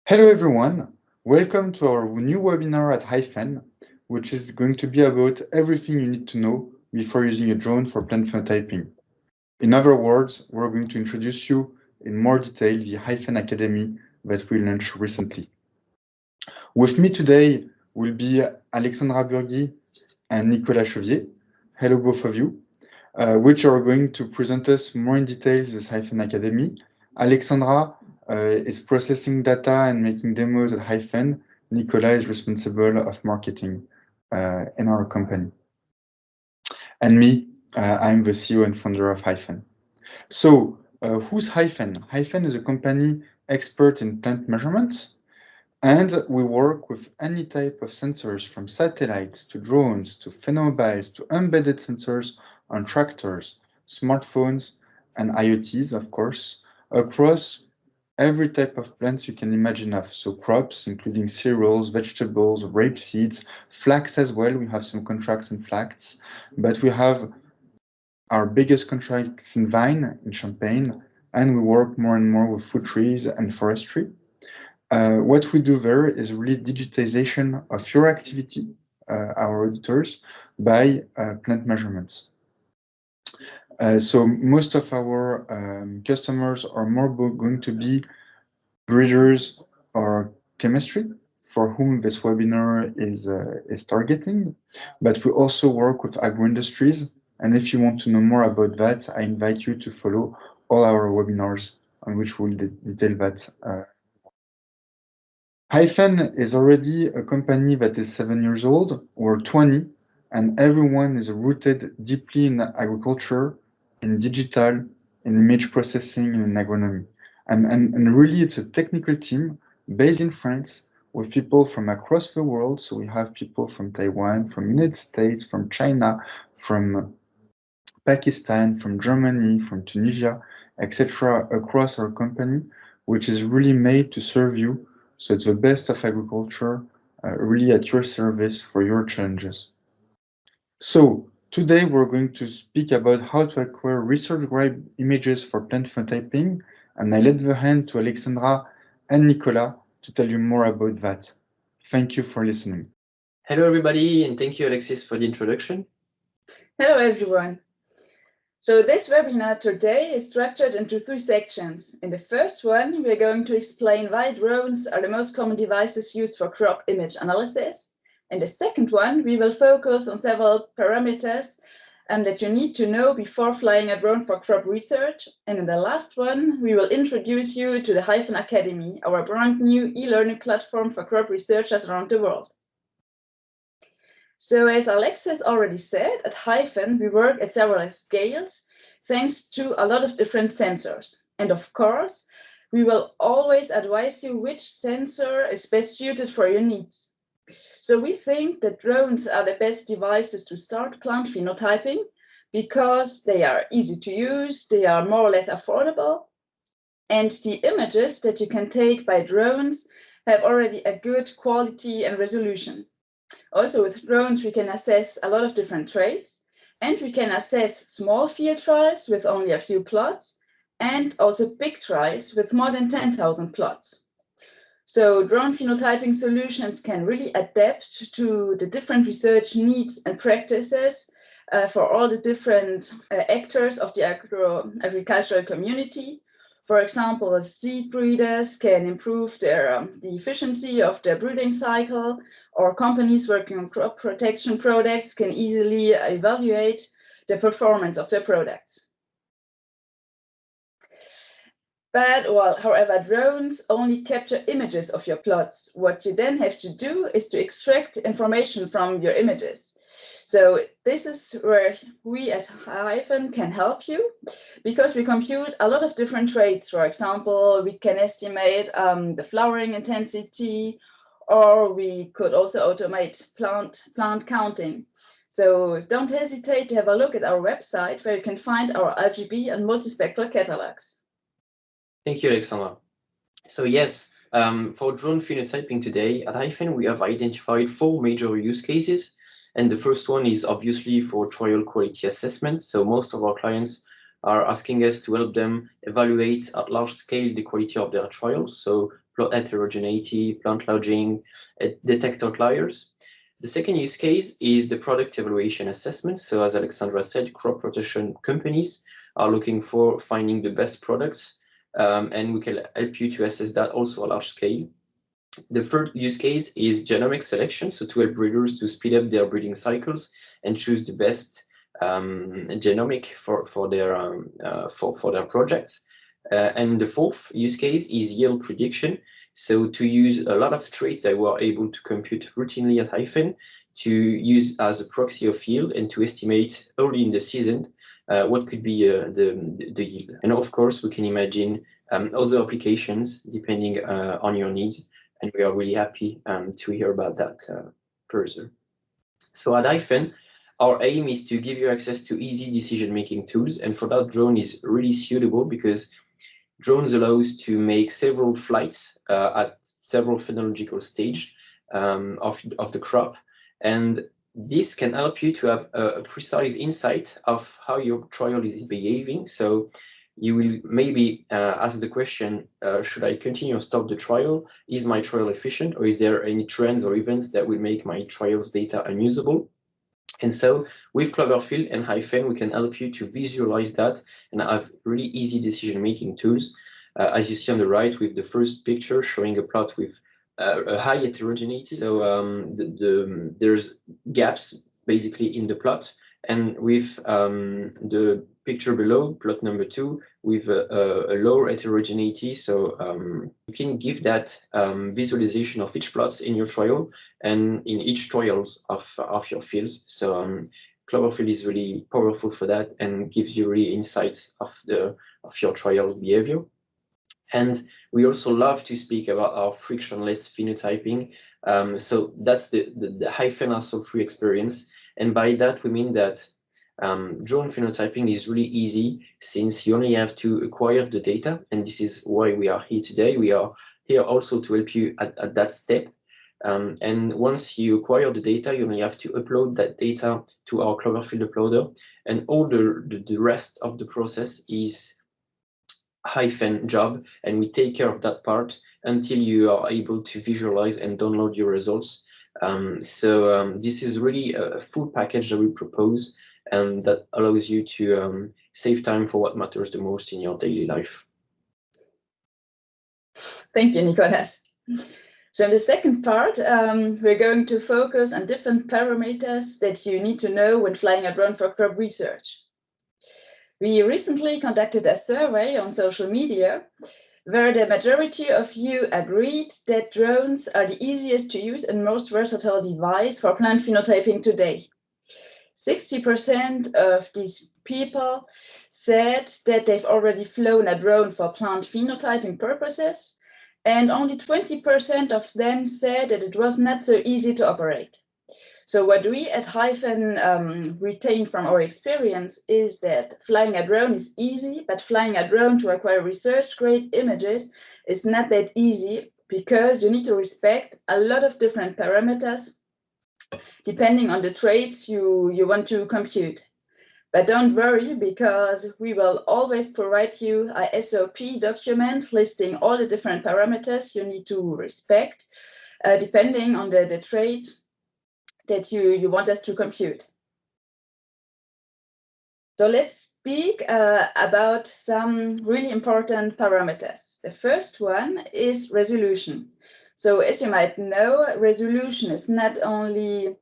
Hello everyone, welcome to our new webinar at Hyphen, which is going to be about everything you need to know before using a drone for plant phenotyping. In other words, we're going to introduce you in more detail the Hiphen Academy that we launched recently. With me today will be Alexandra Burgui and Nicolas Chevier. Hello both of you, which are going to present us more in detail this Hyphen Academy. Alexandra is processing data and making demos at Hyphen. Nicolas is responsible of marketing in our company. And me, I'm the CEO and founder of Hyphen. So who's Hyphen? Hyphen is a company expert in plant measurements, and we work with any type of sensors from satellites to drones to phenomobiles to embedded sensors on tractors, smartphones, and IoTs, of course, across every type of plants you can imagine of. So crops, including cereals, vegetables, rapeseeds, flax as well. We have some contracts in flax, but we have our biggest contracts in vine in Champagne, and we work more and more with food trees and forestry. What we do there is really digitization of your activity, our auditors, by plant measurements. So most of our customers are more going to be breeders or chemistry, for whom this webinar is targeting, but we also work with agro-industries. And if you want to know more about that, I invite you to follow all our webinars on which we'll detail that. Hyphen is already a company that is 7 years old, or 20, and everyone is rooted deeply in agriculture, in digital, in image processing, and in agronomy. And really, it's a technical team based in France with people from across the world. So we have people from Taiwan, from United States, from China, from Pakistan, from Germany, from Tunisia, etc., across our company, which is really made to serve you. So it's the best of agriculture, really at your service for your challenges. So today we're going to speak about how to acquire research-grade images for plant phenotyping, and I let the hand to Alexandra and Nicolas to tell you more about that. Thank you for listening. Hello everybody, and thank you Alexis for the introduction. Hello everyone. So this webinar today is structured into 3 sections. In the first one, we are going to explain why drones are the most common devices used for crop image analysis. In the second one, we will focus on several parameters that you need to know before flying a drone for crop research. And in the last one, we will introduce you to the Hiphen Academy, our brand new e-learning platform for crop researchers around the world. So as Alexis already said, at Hyphen, we work at several scales, thanks to a lot of different sensors. And of course, we will always advise you which sensor is best suited for your needs. So we think that drones are the best devices to start plant phenotyping because they are easy to use, they are more or less affordable, and the images that you can take by drones have already a good quality and resolution. Also, with drones, we can assess a lot of different traits, and we can assess small field trials with only a few plots, and also big trials with more than 10,000 plots. So drone phenotyping solutions can really adapt to the different research needs and practices for all the different actors of the agricultural community. For example, seed breeders can improve the efficiency of their breeding cycle, or companies working on crop protection products can easily evaluate the performance of their products. But, well, however, drones only capture images of your plots. What you then have to do is to extract information from your images. So this is where we at Hyphen can help you, because we compute a lot of different traits. For example, we can estimate the flowering intensity, or we could also automate plant counting. So don't hesitate to have a look at our website, where you can find our RGB and multispectral catalogs. Thank you, Alexandra. So yes, for drone phenotyping today, at Hyphen, we have identified 4 major use cases. And the first one is obviously for trial quality assessment. So most of our clients are asking us to help them evaluate at large scale the quality of their trials. So plot heterogeneity, plant lodging, detect outliers. The second use case is the product evaluation assessment. So as Alexandra said, crop rotation companies are looking for finding the best products, and we can help you to assess that also at large scale. The third use case is genomic selection, so to help breeders to speed up their breeding cycles and choose the best genomic for their projects. And the fourth use case is yield prediction. So to use a lot of traits that we are able to compute routinely at Hyphen to use as a proxy of yield and to estimate early in the season what could be the yield. And of course, we can imagine other applications depending on your needs. And we are really happy to hear about that further. So at Hyphen, our aim is to give you access to easy decision-making tools. And for that, drone is really suitable because drones allow us to make several flights at several phenological stage of the crop. And this can help you to have a precise insight of how your trial is behaving. So you will maybe ask the question, should I continue or stop the trial? Is my trial efficient, or is there any trends or events that will make my trial's data unusable? And so with Cloverfield and Hyphen, we can help you to visualize that and have really easy decision-making tools. As you see on the right with the first picture showing a plot with a high heterogeneity. So there's gaps basically in the plot. And with the picture below, plot number 2, with a lower heterogeneity. So you can give that visualization of each plots in your trial and in each trials of your fields. So Cloverfield is really powerful for that and gives you really insights of your trial behavior. And we also love to speak about our frictionless phenotyping. So that's the Hyphen hassle-free experience. And by that, we mean that drone phenotyping is really easy since you only have to acquire the data. And this is why we are here today. We are here also to help you at that step. And once you acquire the data, you only have to upload that data to our Cloverfield uploader. And all the rest of the process is Hyphen job, and we take care of that part until you are able to visualize and download your results. This is really a full package that we propose, and that allows you to save time for what matters the most in your daily life. Thank you, Nicolas. So in the second part, we're going to focus on different parameters that you need to know when flying a drone for crop research. We recently conducted a survey on social media where the majority of you agreed that drones are the easiest to use and most versatile device for plant phenotyping today. 60% of these people said that they've already flown a drone for plant phenotyping purposes, and only 20% of them said that it was not so easy to operate. So what we at Hyphen retain from our experience is that flying a drone is easy, but flying a drone to acquire research-grade images is not that easy because you need to respect a lot of different parameters depending on the traits you want to compute. But don't worry, because we will always provide you a SOP document listing all the different parameters you need to respect depending on the trait that you want us to compute. So let's speak about some really important parameters. The first one is resolution. So as you might know, resolution is not only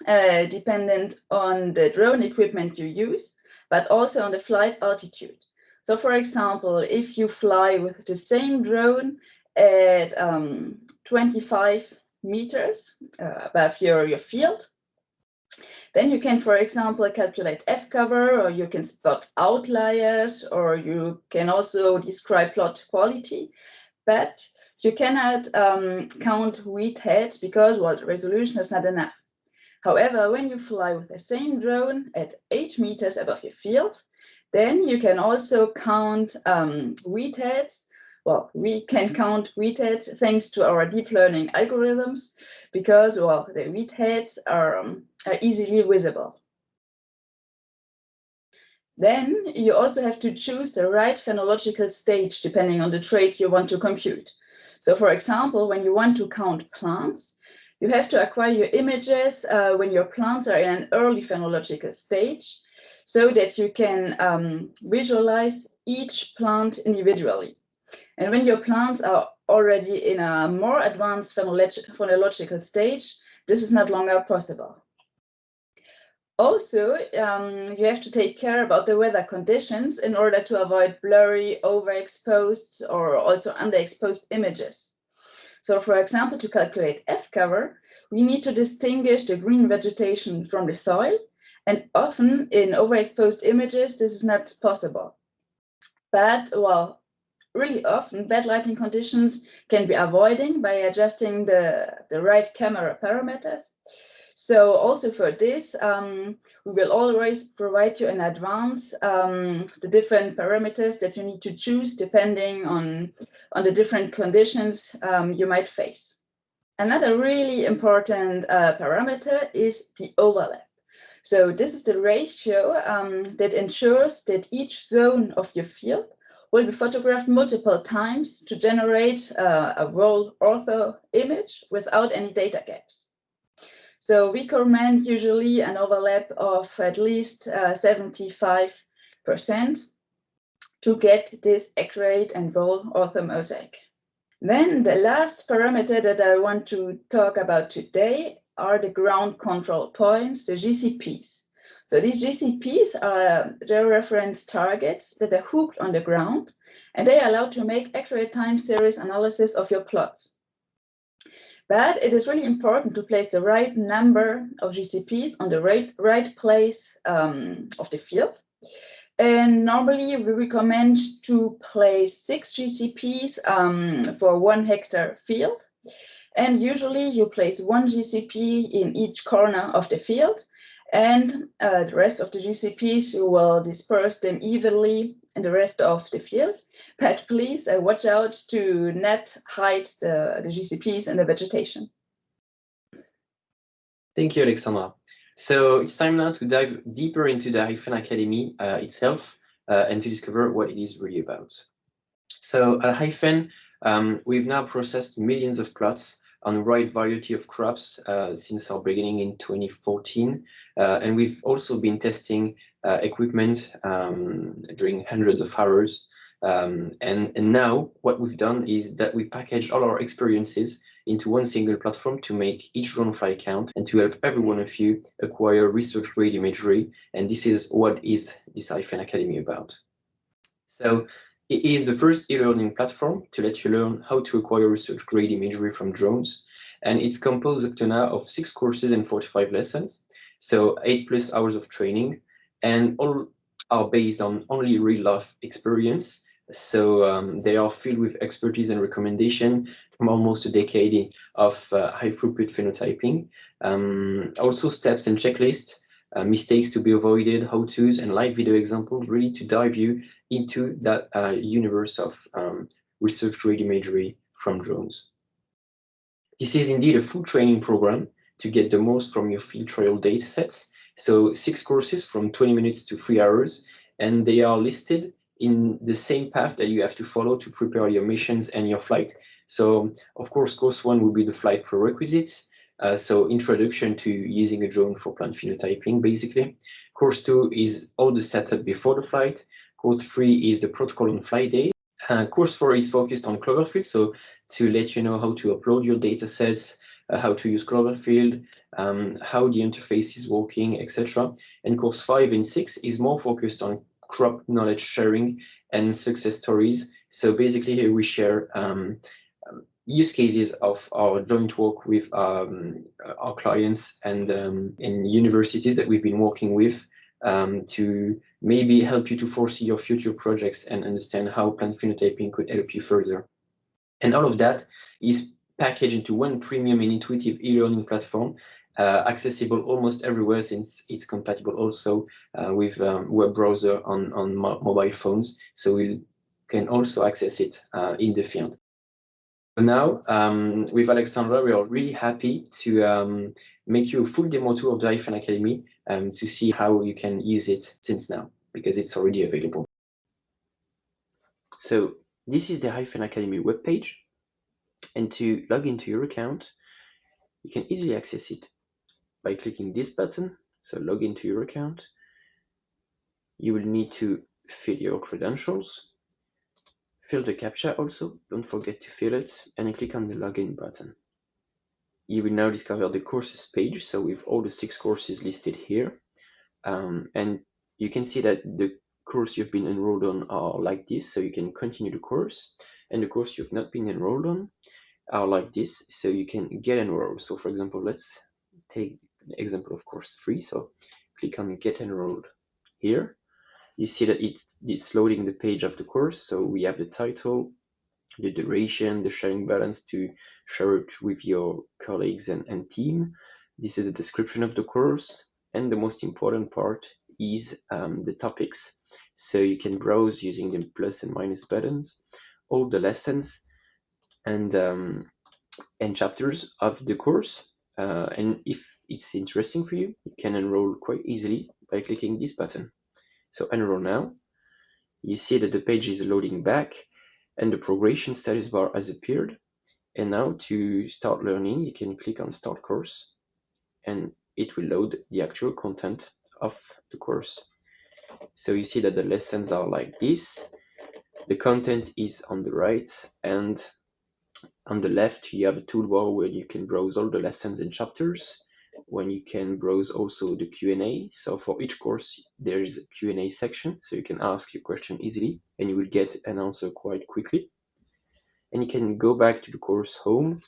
dependent on the drone equipment you use, but also on the flight altitude. So for example, if you fly with the same drone at 25 meters above your field, then you can, for example, calculate F-cover, or you can spot outliers, or you can also describe plot quality, but you cannot count wheat heads because, well, the resolution is not enough. However, when you fly with the same drone at 8 meters above your field, then you can also count wheat heads. Well, we can count wheat heads thanks to our deep learning algorithms because, well, the wheat heads are easily visible. Then you also have to choose the right phenological stage depending on the trait you want to compute. So for example, when you want to count plants, you have to acquire your images when your plants are in an early phenological stage, so that you can visualize each plant individually. And when your plants are already in a more advanced phenological stage, this is not longer possible. Also, you have to take care about the weather conditions in order to avoid blurry, overexposed, or also underexposed images. So for example, to calculate F-cover, we need to distinguish the green vegetation from the soil, and often in overexposed images, this is not possible. But, well, really often, bad lighting conditions can be avoided by adjusting the right camera parameters. So also for this, we will always provide you in advance the different parameters that you need to choose depending on the different conditions you might face. Another really important parameter is the overlap. So this is the ratio that ensures that each zone of your field will be photographed multiple times to generate a roll ortho image without any data gaps. So we recommend usually an overlap of at least 75% to get this accurate and roll ortho mosaic. Then the last parameter that I want to talk about today are the ground control points, the GCPs. So these GCPs are georeference targets that are hooked on the ground, and they allow to make accurate time series analysis of your plots. But it is really important to place the right number of GCPs on the right place of the field. And normally we recommend to place 6 GCPs for 1 hectare field. And usually you place 1 GCP in each corner of the field. And the rest of the GCPs, you will disperse them evenly in the rest of the field. But please watch out to not hide the GCPs in the vegetation. Thank you, Alexandra. So it's time now to dive deeper into the Hiphen Academy itself and to discover what it is really about. So at Hyphen, we've now processed millions of plots on a wide variety of crops since our beginning in 2014. And we've also been testing equipment during hundreds of hours. And now what we've done is that we package all our experiences into one single platform to make each drone fly count and to help every one of you acquire research-grade imagery. And this is what is this Hyphen Academy about. So it is the first e-learning platform to let you learn how to acquire research-grade imagery from drones. And it's composed up to now of 6 courses and 45 lessons. So 8+ hours of training, and all are based on only real-life experience. So they are filled with expertise and recommendation from almost a decade of high-throughput phenotyping. Also steps and checklists, mistakes to be avoided, how-tos, and live video examples, really to dive you into that universe of research-grade imagery from drones. This is indeed a full training program to get the most from your field trial data sets. So 6 courses from 20 minutes to 3 hours, and they are listed in the same path that you have to follow to prepare your missions and your flight. So of course, course 1 will be the flight prerequisites. So introduction to using a drone for plant phenotyping, basically. Course 2 is all the setup before the flight. Course 3 is the protocol on flight day. Course 4 is focused on Cloverfield, so to let you know how to upload your data sets, how to use Cloverfield, how the interface is working, etc. And course 5 and 6 is more focused on crop knowledge sharing and success stories. So basically here we share use cases of our joint work with our clients and in universities that we've been working with to maybe help you to foresee your future projects and understand how plant phenotyping could help you further. And all of that is packaged into one premium and intuitive e-learning platform, accessible almost everywhere since it's compatible also with web browser on mobile phones. So you can also access it in the field. So now, with Alexandra, we are really happy to make you a full demo tour of the Hiphen Academy to see how you can use it since now, because it's already available. So this is the Hiphen Academy webpage. And to log into your account, you can easily access it by clicking this button. So log into your account. You will need to fill your credentials. Fill the CAPTCHA also, don't forget to fill it, and click on the login button. You will now discover the courses page, so with all the 6 courses listed here. And you can see that the course you've been enrolled on are like this, so you can continue the course, and the course you've not been enrolled on are like this, so you can get enrolled. So for example, let's take the example of course 3, so click on get enrolled here. You see that it's loading the page of the course, so we have the title, the duration, the sharing balance to share it with your colleagues and team. This is the description of the course, and the most important part is the topics. So you can browse using the plus and minus buttons, all the lessons and chapters of the course. And if it's interesting for you, you can enroll quite easily by clicking this button. So enroll now. You see that the page is loading back and the progression status bar has appeared. And now to start learning, you can click on Start Course and it will load the actual content of the course. So you see that the lessons are like this. The content is on the right, and on the left you have a toolbar where you can browse all the lessons and chapters, when you can browse also the Q&A. So for each course there is a Q&A section, so you can ask your question easily and you will get an answer quite quickly. And you can go back to the course home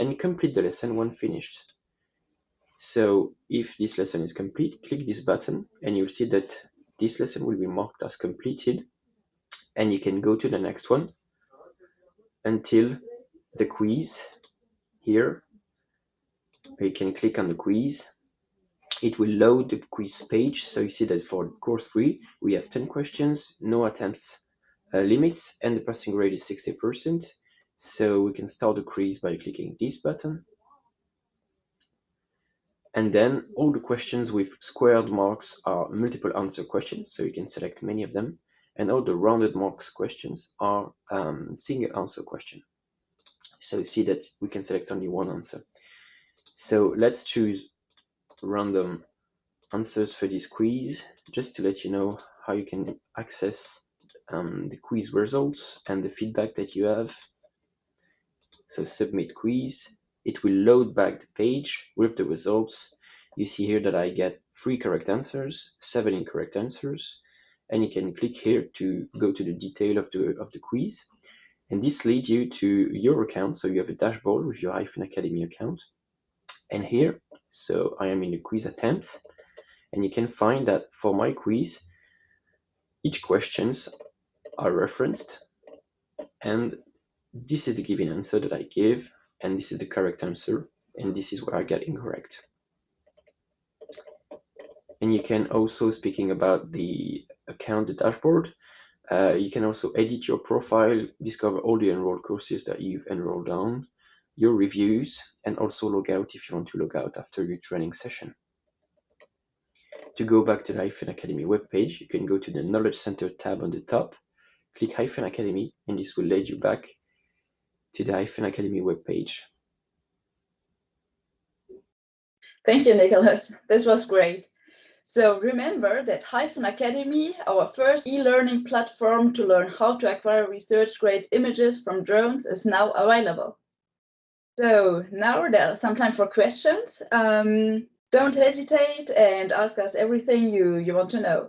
and complete the lesson when finished. So if this lesson is complete, click this button and you'll see that this lesson will be marked as completed, and you can go to the next one until the quiz here. You can click on the quiz. It will load the quiz page. So you see that for course 3 we have 10 questions, no attempts limits, and the passing rate is 60%. So we can start the quiz by clicking this button. And then all the questions with squared marks are multiple answer questions, so you can select many of them. And all the rounded marks questions are single answer question. So you see that we can select only one answer. So let's choose random answers for this quiz, just to let you know how you can access the quiz results and the feedback that you have. So submit quiz. It will load back the page with the results. You see here that I get 3 correct answers, 7 incorrect answers, and you can click here to go to the detail of the quiz. And this leads you to your account, so you have a dashboard with your Hiphen Academy account. And here, so I am in the quiz attempts, and you can find that for my quiz, each questions are referenced, and this is the given answer that I give, and this is the correct answer, and this is where I get incorrect. And you can also, speaking about the account, the dashboard, you can also edit your profile, discover all the enrolled courses that you've enrolled on, your reviews, and also log out if you want to log out after your training session. To go back to the Hyphen Academy webpage, you can go to the Knowledge Center tab on the top, click Hyphen Academy, and this will lead you back to the Hyphen Academy webpage. Thank you, Nicolas. This was great. So remember that Hyphen Academy, our first e-learning platform to learn how to acquire research-grade images from drones, is now available. So now there's some time for questions. Don't hesitate and ask us everything you want to know.